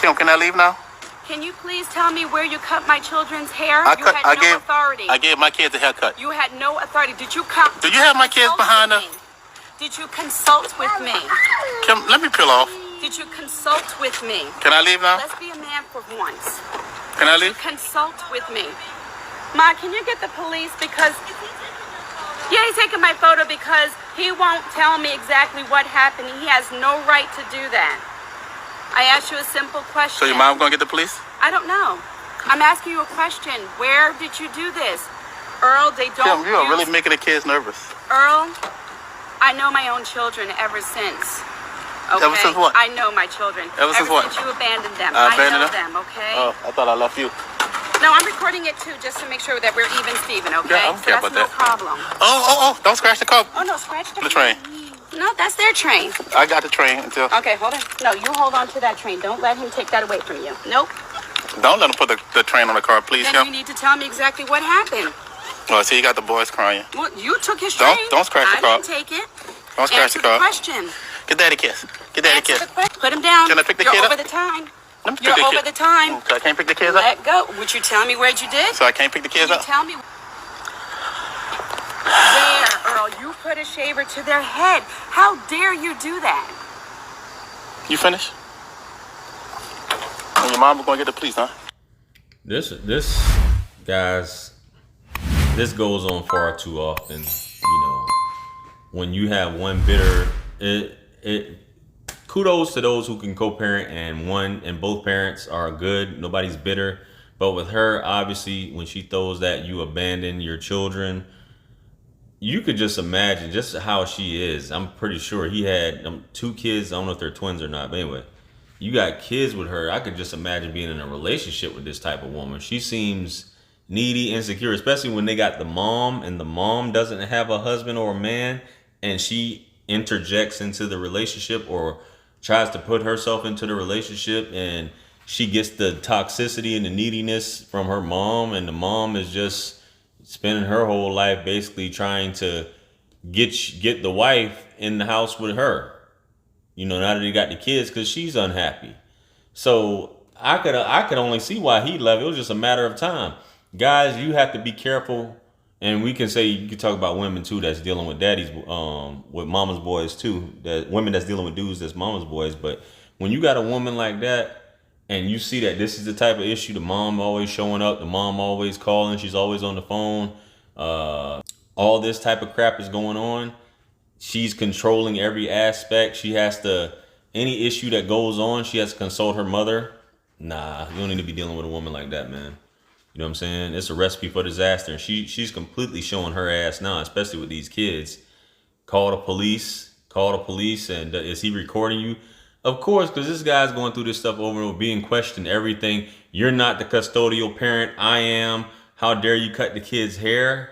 Kim, can I leave now? Can you please tell me where you cut my children's hair? I no authority. I gave my kids a haircut. You had no authority. Did you come? Do you have my kids behind us? Did you consult with me? Kim, let me peel off. Did you consult with me? Can I leave now? Let's be a man for once. Can I leave? Consult with me. Ma, can you get the police? Because, yeah, he's taking my photo because he won't tell me exactly what happened. He has no right to do that. I asked you a simple question. So your mom gonna get the police? I don't know. I'm asking you a question. Where did you do this? Earl, they don't. Kim, you are really making the kids nervous. Earl, I know my own children ever since. Okay? Ever since what? I know my children. Ever since what? Since you abandoned them. I abandoned them, okay? Oh, I thought I left you. No, I'm recording it too, just to make sure that we're even, Steven, okay? Yeah, I don't care about that. No problem. Oh, don't scratch the car. Oh, no, scratch the train. No, that's their train. I got the train until... Okay, hold on. No, you hold on to that train. Don't let him take that away from you. Nope. Don't let him put the train on the car, please. Then you need to tell me exactly what happened. Oh, see, you got the boys crying. Well, you took his train. Don't scratch the car. I didn't take it. Don't scratch the car. Question. Get daddy a kiss. Get daddy a kiss. Put him down. Can I pick the kid up? You're over the time. Let me pick You're the over kid. the time. So I can't pick the kids up? Let go. Would you tell me what you did? So I can't pick the kids up? Tell me. There, Earl, you put a shaver to their head. How dare you do that? You finished? And your mom was going to get the police, huh? This guys, this goes on far too often. You know, when you have one bitter, kudos to those who can co-parent and both parents are good. Nobody's bitter. But with her, obviously, when she throws that you abandon your children, you could just imagine just how she is. I'm pretty sure he had 2 kids. I don't know if they're twins or not. But anyway, you got kids with her. I could just imagine being in a relationship with this type of woman. She seems needy, insecure, especially when they got the mom and the mom doesn't have a husband or a man and she interjects into the relationship or tries to put herself into the relationship and she gets the toxicity and the neediness from her mom, and the mom is just spending her whole life basically trying to get the wife in the house with her. You know, now that he got the kids, because she's unhappy. So I could only see why he left. It was just a matter of time. Guys, you have to be careful. And we can say, you can talk about women too that's dealing with daddies, with mama's boys too. That women that's dealing with dudes that's mama's boys. But when you got a woman like that and you see that this is the type of issue, the mom always showing up, the mom always calling, she's always on the phone, all this type of crap is going on. She's controlling every aspect. She has to, any issue that goes on, she has to consult her mother. Nah, you don't need to be dealing with a woman like that, man. You know what I'm saying? It's a recipe for disaster. And she's completely showing her ass now, especially with these kids. Call the police. And is he recording you? Of course, because this guy's going through this stuff over and over, being questioned, everything. You're not the custodial parent. I am. How dare you cut the kid's hair?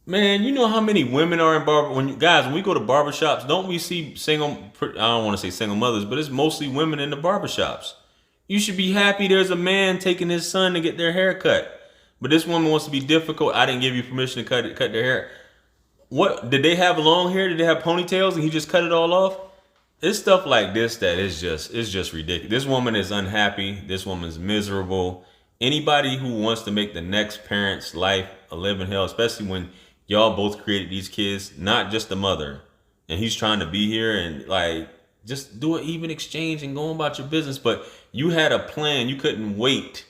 Man, you know how many women are in when we go to barbershops, don't we see single, I don't want to say single mothers, but it's mostly women in the barbershops. You should be happy there's a man taking his son to get their hair cut. But this woman wants to be difficult. I didn't give you permission to cut their hair. What, did they have long hair? Did they have ponytails and he just cut it all off? It's stuff like this that is just ridiculous. This woman is unhappy. This woman's miserable. Anybody who wants to make the next parent's life a living hell, especially when y'all both created these kids, not just the mother, and he's trying to be here and like just do an even exchange and go about your business. But you had a plan. You couldn't wait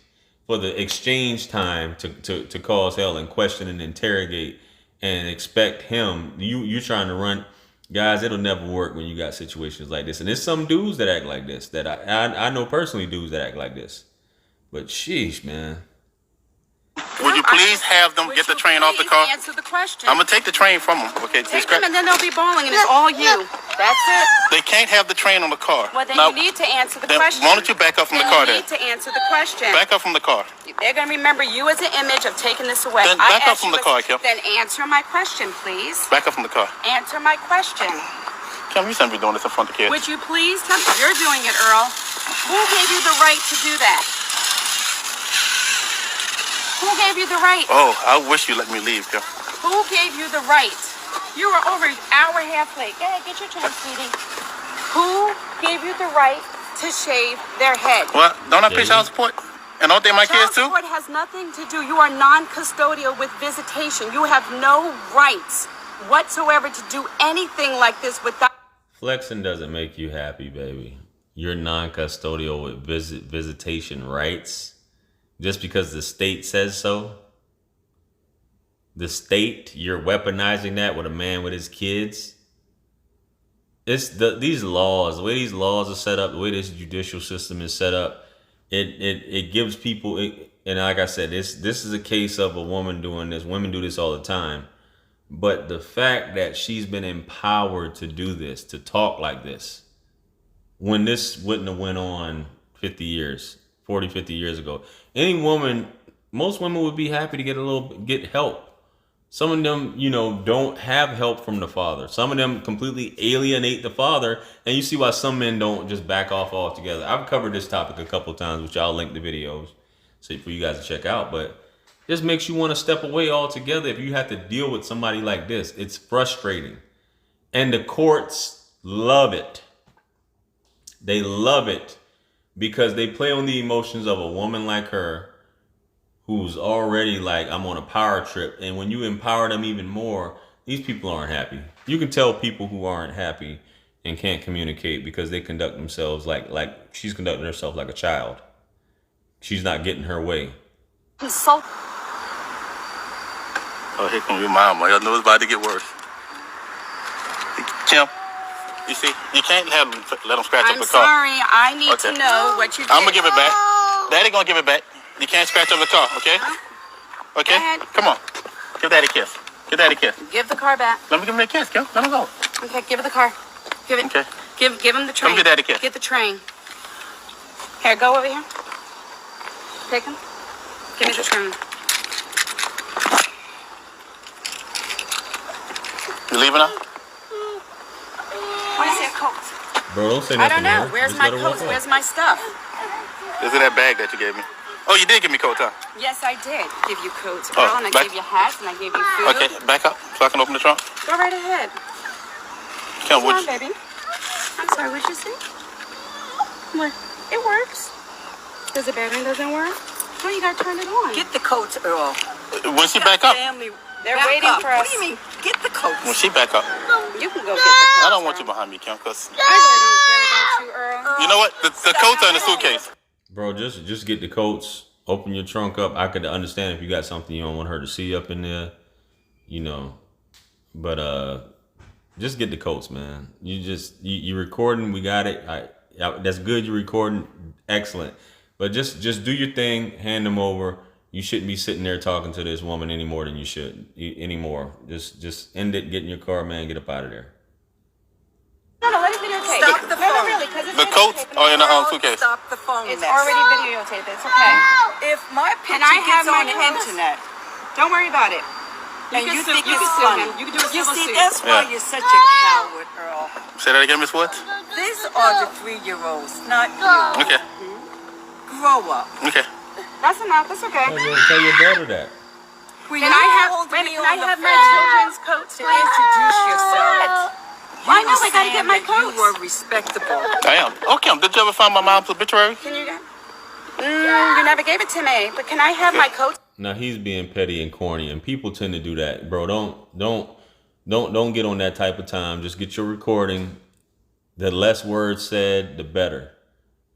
for the exchange time to cause hell and question and interrogate and expect him. You're trying to run. Guys, it'll never work when you got situations like this. And there's some dudes that act like this that I know personally, dudes that act like this. But sheesh, man. Would you please have them get the train off the car? Answer the question. I'm going to take the train from them. Okay, take them and then they'll be bawling and it's all you. That's it. They can't have the train on the car. Well, then you need to answer the question. Why don't you back up from the car then? You need to answer the question. Back up from the car. They're going to remember you as an image of taking this away. Then back up from the car, Kim. Then answer my question, please. Back up from the car. Answer my question. Kim, you shouldn't be doing this in front of the kids. Would you please tell me? You're doing it, Earl. Who gave you the right to do that? Who gave you the right? Oh, I wish you let me leave, Kim. Who gave you the right? You were over an hour and a half late. Go ahead, get your train, sweetie. Who gave you the right to shave their head. Well, don't I pay child support? And don't they my kids too? Child support has nothing to do. You are non-custodial with visitation. You have no rights whatsoever to do anything like this without. Flexing doesn't make you happy, baby. You're non-custodial with visitation rights just because the state says so. The state, you're weaponizing that with a man with his kids. It's these laws, the way these laws are set up, the way this judicial system is set up. It gives people, and like I said, this is a case of a woman doing this. Women do this all the time. But the fact that she's been empowered to do this, to talk like this, when this wouldn't have went on 50 years ago, most women would be happy to get help. Some of them, don't have help from the father. Some of them completely alienate the father. And you see why some men don't just back off altogether. I've covered this topic a couple times, which I'll link the videos so for you guys to check out. But just makes you want to step away altogether if you have to deal with somebody like this. It's frustrating. And the courts love it. They love it because they play on the emotions of a woman like her, who's already like, I'm on a power trip. And when you empower them even more, these people aren't happy. You can tell people who aren't happy and can't communicate because they conduct themselves like she's conducting herself like a child. She's not getting her way. Consult. Oh, here comes your mama. I know it's about to get worse. Kim, you see, you can't let them scratch up the car. I'm sorry. I need to know what you did. I'm going to give it back. Daddy going to give it back. You can't scratch up the car, okay? Okay? Come on. Give Daddy a kiss. Give Daddy a kiss. Give the car back. Let me give him a kiss, Kim. Let him go. Okay, give her the car. Give it. Okay. Give him the train. Come get Daddy a kiss. Get the train. Here, go over here. Take him. Give me the train. You leaving now? What is your coat? Bro, don't say nothing. I don't know. Man. Where's Just my let her coat? walk Where's off. my stuff? Is it that bag that you gave me? Oh, you did give me coat, huh? Yes, I did give you coats, Oh, girl, and I back- gave you hats, and I gave you food. Okay, back up so I can open the trunk. Go right ahead. Kim, Come on, baby. I'm sorry, what'd you say? What? It works. Does the battery doesn't work? Well, you gotta turn it on. Get the coats, Earl. When she back up? Family, They're back waiting up. for us. What do you mean? Get the coats. When she back up. You can go get the coats. I don't want you behind me, Kim, because I really don't care about you, Earl. you know what? The coats are in the suitcase. Bro, just get the coats. Open your trunk up. I could understand if you got something you don't want her to see up in there, But just get the coats, man. You recording. We got it. That's good. You're recording. Excellent. But just do your thing. Hand them over. You shouldn't be sitting there talking to this woman any more than you should anymore. Just end it. Get in your car, man. Get up out of there. No, let it videotape. Stop the No, phone. really, because it's The coats videotaped. are in the Earl, suitcase. Stop the phone. It's mess. already videotaped. It's okay. If my picture I have gets my on the coats. internet, Don't worry about it. and you think you it's can sue funny, him. You can do a you civil see, suit. that's why Yeah. you're such a coward, Earl. Say that again, Miss Woods? These are the 3-year-olds, not you. Okay. Grow up. Okay. That's enough. That's okay. Tell your daughter that. When Can you I have? hold Wait, me can on I the have my phone children's coats, to please? introduce yourself, Well, I you know were I gotta get saying my that coats. you were respectable. I am. Oh, Kim, did you ever find my mom's obituary? Can you get? You never gave it to me, but can I have my coats? Now he's being petty and corny, and people tend to do that, bro. Don't get on that type of time. Just get your recording. The less words said, the better.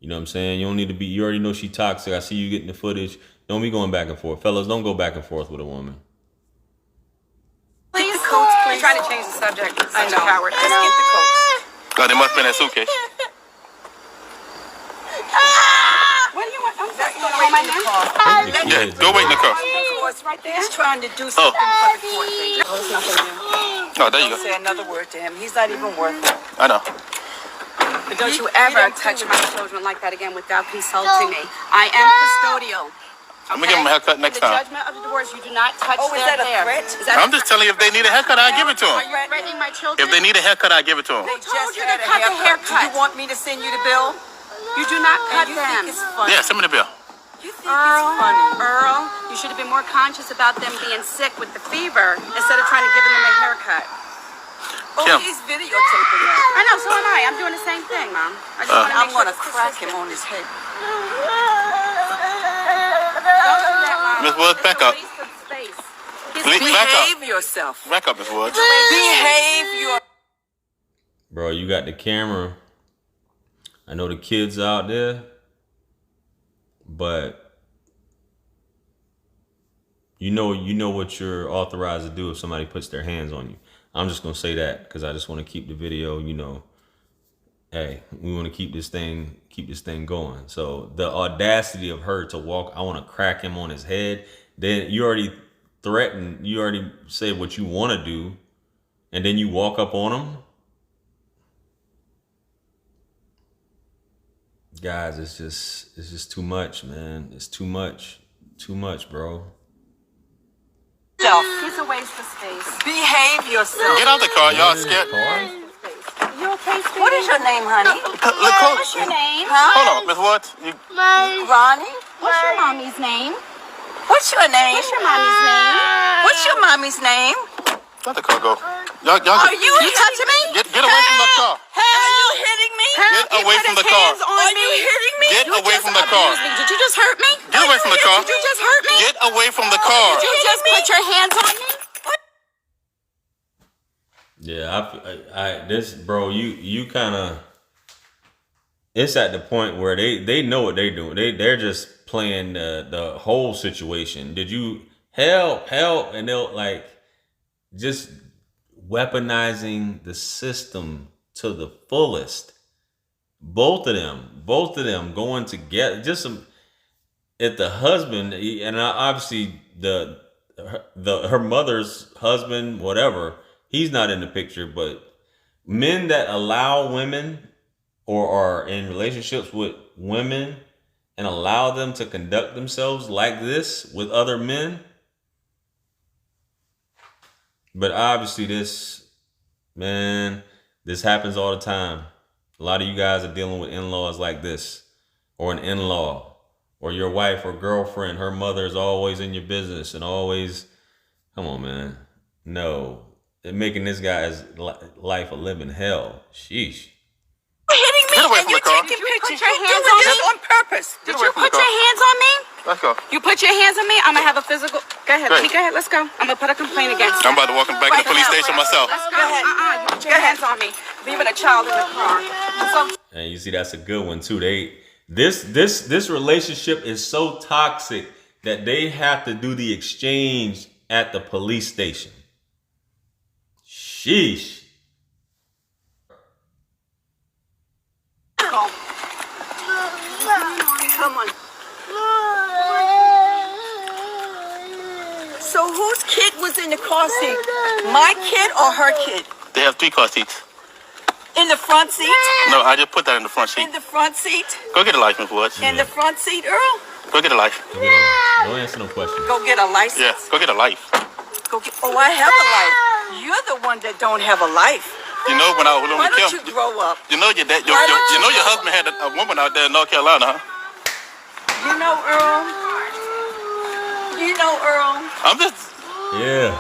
You know what I'm saying? You don't need to be. You already know she toxic. I see you getting the footage. Don't be going back and forth, fellas. Don't go back and forth with a woman. Get the coats, please. Trying to change the subject. I Such know. a coward. Just get the coats. Oh, they must be in that suitcase. What do you want? I'm sorry. Let's You go want to wait hold my in the hand? car. Yeah, go wait in the car. It's right there. He's trying to do something for the court. Oh, it's nothing new. Oh, there you Don't go. say another word to him. He's not even worth it. I know. But don't you ever touch my children like that again without consulting me. I am custodial. I'm gonna give him a haircut next In the time. judgment of the divorce, you do not touch Oh, is their that a hair. threat? Is that I'm just telling you, if they need a haircut, I'll give it to Are them. you threatening my children? If they need a haircut, I'll give it to them. They told just you had to a cut the haircut. haircut? Do you want me to send you the bill? You do not cut And you them. think it's funny? Yeah, send me the bill. You think it's funny? Earl, you should have been more conscious about them being sick with the fever instead of trying to give them a haircut. Oh, Kim. he's videotaping that. I know, so am I. I'm doing the same thing, Mom. I just want to I'm make sure gonna it's crack him consistent. on his head. Don't do that, Mom. Miss Woods, back up. It's a waste of space. Back up. Behave yourself. Back up, Miss Woods. Behave your. Bro, you got the camera. I know the kids out there, but you know what you're authorized to do if somebody puts their hands on you. I'm just gonna say that because I just want to keep the video. Hey, we want to keep this thing going. So the audacity of her to walk, I want to crack him on his head. Then you already threatened, you already said what you want to do, and then you walk up on him. Guys, it's just too much, man. It's too much, bro. It's a waste of space. Behave yourself. Get out the car. Y'all scared. You okay, sweetie? What is your name, honey? What's your name? Hold on, Miss Woods. Ronnie? What's your mommy's name? What's your name? What's your mommy's name? What's your mommy's name? Let the car go. Y'all Are you touching me? Get away from the car. Are you hitting me? Get away from the car. Are you hitting me? Get away from the car. Did you just hurt me? Get away from the car. Did you just hurt me? Get away from the car. Did you just put your hands on me? Yeah, this, bro, you kind of, it's at the point where they know what they're doing. They're just playing the whole situation. Did you help? And they'll like just weaponizing the system to the fullest. Both of them going together. Just some, if the husband, and obviously her mother's husband, whatever, he's not in the picture, but men that allow women or are in relationships with women and allow them to conduct themselves like this with other men. But obviously this happens all the time. A lot of you guys are dealing with in-laws like this, or an in-law, or your wife or girlfriend, her mother is always in your business and always, come on, man. No, they're making this guy's life a living hell. Sheesh. You're hitting me Get away and from you're the car. taking Put pictures. your You're hands doing on this me? on purpose. Get Did away you from the put car. your hands on me? Let's go. You put your hands on me? I'm gonna have a physical. Go ahead, Right. honey, go ahead. Let's go. I'm gonna put a complaint against you. I'm about to walk him back to the police station myself. Let's go. You put your hands on me. Leaving a child in the car. And you see, that's a good one too. This relationship is so toxic that they have to do the exchange at the police station. Sheesh. Come on. So whose kid was in the car seat? My kid or her kid? They have 3 car seats. In the front seat? No, I just put that in the front seat. In the front seat? Go get a life, Miss Woods. In the front seat, Earl? Go get a life. Don't answer no questions. Go get a license. Yeah, go get a life. Go get. Oh, I have a life. You're the one that don't have a life. You know when I was Why with don't Kim, you grow up? you know your dad, Why don't you know you your grow husband had a woman out there in North Carolina, huh? You know, Earl. You know, Earl. I'm just. Yeah.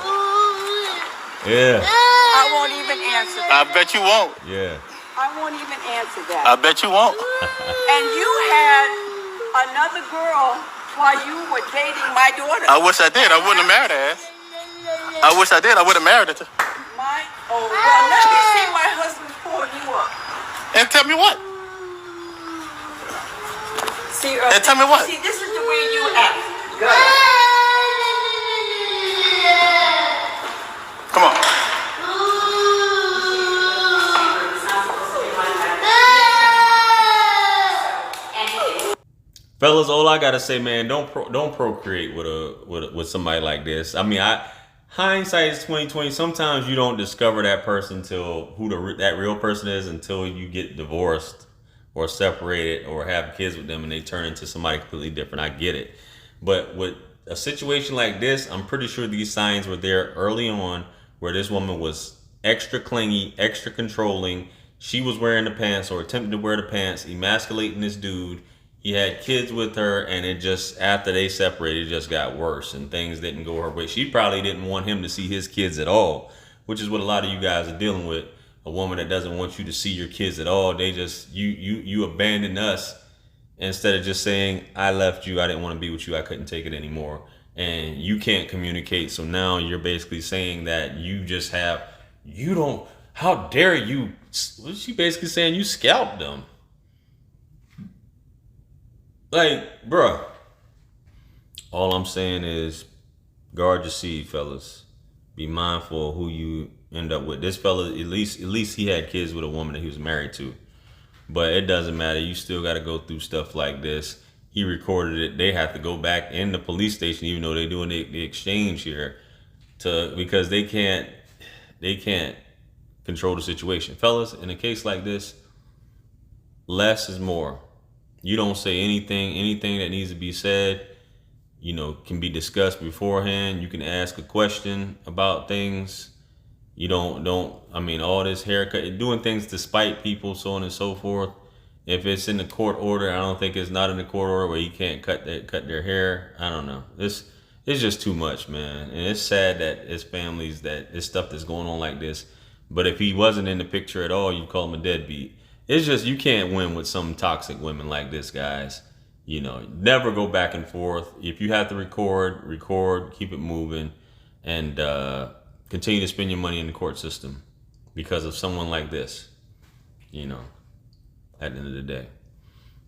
Yeah. I won't even answer that. I bet you won't. Yeah. I won't even answer that. I bet you won't. And you had another girl while you were dating my daughter. I wish I did. I wouldn't have married her ass. I wish I did. I would have married her. Oh, well, let me see my husband pull you up. And tell me what? See, Earl, And tell me what? See, this is the way you act. Go. Come on. Fellas, all I gotta say, man, don't procreate with somebody like this. I mean, hindsight is 20/20. Sometimes you don't discover that person till that real person is until you get divorced or separated or have kids with them and they turn into somebody completely different. I get it, but with a situation like this, I'm pretty sure these signs were there early on, where this woman was extra clingy, extra controlling. She was wearing the pants or attempting to wear the pants, emasculating this dude. He had kids with her, and it just, after they separated, it just got worse and things didn't go her way. She probably didn't want him to see his kids at all. which is what a lot of you guys are dealing with. A woman that doesn't want you to see your kids at all. They just, you abandon us instead of just saying, I left you, I didn't want to be with you, I couldn't take it anymore. And you can't communicate. So now you're basically saying that how dare you? What's she basically saying? You scalped them. Like, bruh. All I'm saying is guard your seed, fellas. Be mindful of who you end up with. This fella, at least he had kids with a woman that he was married to. But it doesn't matter. You still got to go through stuff like this. He recorded it. They have to go back in the police station, even though they're doing the exchange here, because they can't control the situation. Fellas, in a case like this, less is more. You don't say anything that needs to be said, can be discussed beforehand. You can ask a question about things. You don't all this haircut, doing things to spite people, so on and so forth. If it's in the court order, I don't think it's not in the court order where you can't cut their hair. I don't know. It's just too much, man. And it's sad that it's families that it's stuff that's going on like this. But if he wasn't in the picture at all, you'd call him a deadbeat. It's just, you can't win with some toxic women like this, guys. Never go back and forth. If you have to record, keep it moving, and continue to spend your money in the court system because of someone like this, at the end of the day.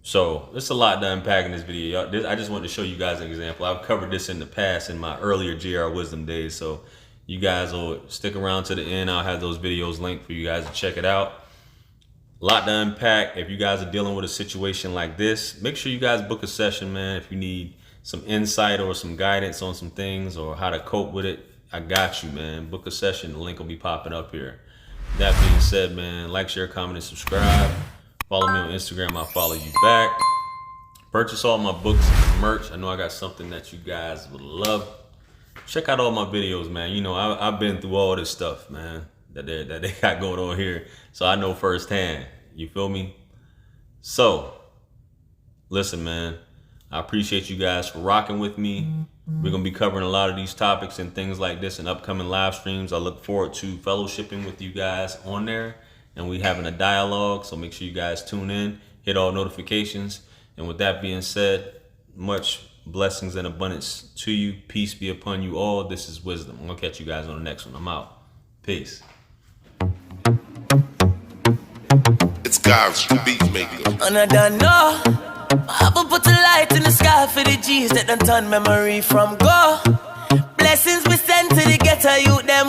So it's a lot to unpack in this video. I just wanted to show you guys an example. I've covered this in the past in my earlier JR Wisdom days. So you guys will stick around to the end. I'll have those videos linked for you guys to check it out. A lot to unpack. If you guys are dealing with a situation like this, make sure you guys book a session, man. If you need some insight or some guidance on some things or how to cope with it, I got you, man. Book a session. The link will be popping up here. That being said, man, like, share, comment, and subscribe. Follow me on Instagram. I'll follow you back. Purchase all my books and merch. I know I got something that you guys would love. Check out all my videos, man. I've been through all this stuff, man, that they got going on here. So I know firsthand. You feel me? So, listen, man. I appreciate you guys for rocking with me. We're going to be covering a lot of these topics and things like this in upcoming live streams. I look forward to fellowshipping with you guys on there. And we having a dialogue, so make sure you guys tune in, hit all notifications. And with that being said, much blessings and abundance to you. Peace be upon you all. This is Wisdom. I'm going to catch you guys on the next one. I'm out. Peace. It's Garage, the beat maker. And I don't know. I haven't put a light in the sky for the G's that done turn memory from go. Blessings we send to the ghetto youth them.